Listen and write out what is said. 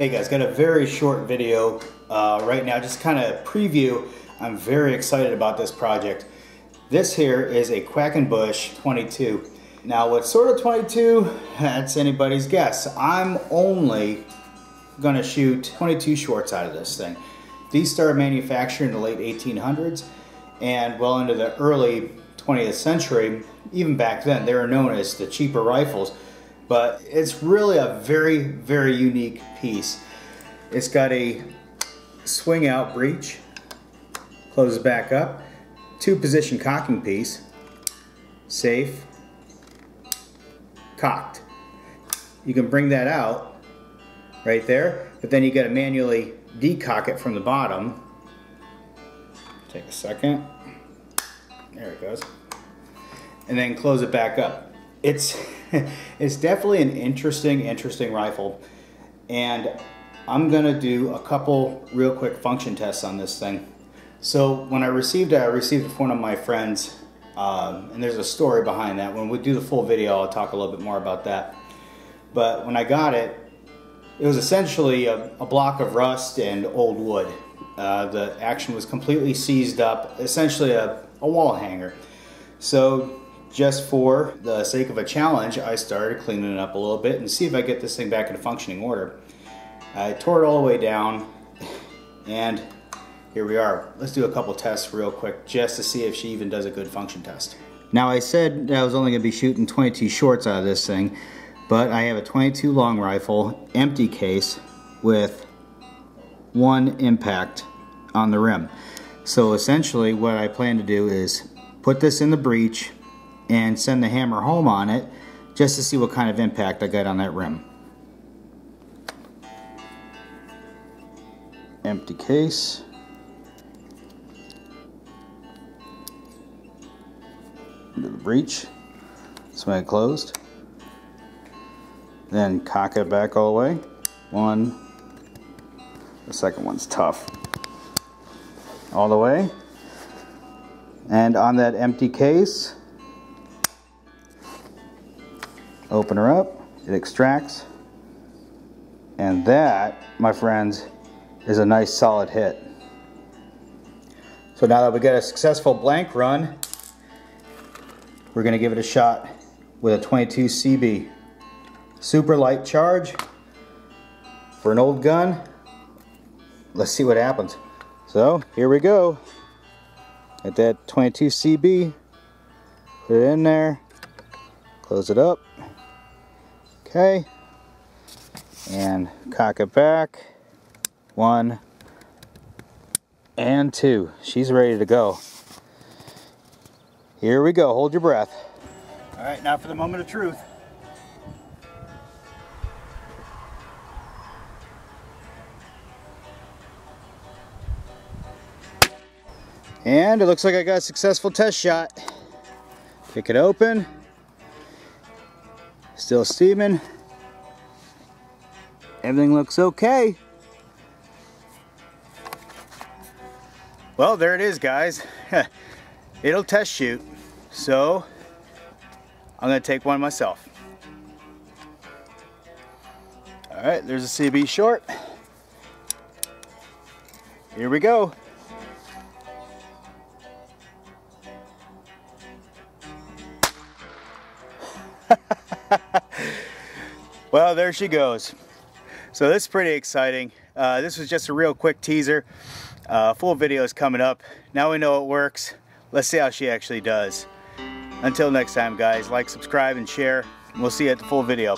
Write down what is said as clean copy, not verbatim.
Hey guys, got a very short video right now, just kind of preview. I'm very excited about this project. This here is a Quackenbush 22. Now what sort of 22, that's anybody's guess. I'm only gonna shoot 22 shorts out of this thing. These started manufacturing in the late 1800s and well into the early 20th century. Even back then, they were known as the cheaper rifles. But it's really a very, very unique piece. It's got a swing out breech, closes back up, 2-position cocking piece, safe, cocked. You can bring that out right there, but then you got to manually decock it from the bottom. Take a second. There it goes. And then close it back up. It's definitely an interesting rifle, and I'm gonna do a couple real quick function tests on this thing. So when I received it from one of my friends, and there's a story behind that. When we do the full video, I'll talk a little bit more about that. But when I got it, it was essentially a block of rust and old wood. The action was completely seized up, essentially a wall hanger. So just for the sake of a challenge, I started cleaning it up a little bit and see if I get this thing back in functioning order. I tore it all the way down, and here we are. Let's do a couple tests real quick just to see if she even does a good function test. Now I said that I was only going to be shooting 22 shorts out of this thing, but I have a 22 long rifle, empty case, with one impact on the rim. So essentially what I plan to do is put this in the breech and send the hammer home on it just to see what kind of impact I got on that rim. Empty case. Into the breech. Swing it closed. Then cock it back all the way. One. The second one's tough. All the way. And on that empty case, open her up, it extracts, and that, my friends, is a nice solid hit. So now that we got a successful blank run, we're going to give it a shot with a 22 CB. Super light charge for an old gun. Let's see what happens. So here we go. Get that 22 CB, put it in there, close it up. Okay, and cock it back. 1 and 2. She's ready to go. Here we go. Hold your breath. All right, now for the moment of truth. And it looks like I got a successful test shot. Pick it open. Still steaming. Everything looks okay. Well, there it is, guys. It'll test shoot, so I'm gonna take one myself. All right, there's a CB short. Here we go. Well, there she goes. So this is pretty exciting. This was just a real quick teaser. Full video is coming up. Now we know it works. Let's see how she actually does. Until next time, guys, like, subscribe, and share. We'll see you at the full video.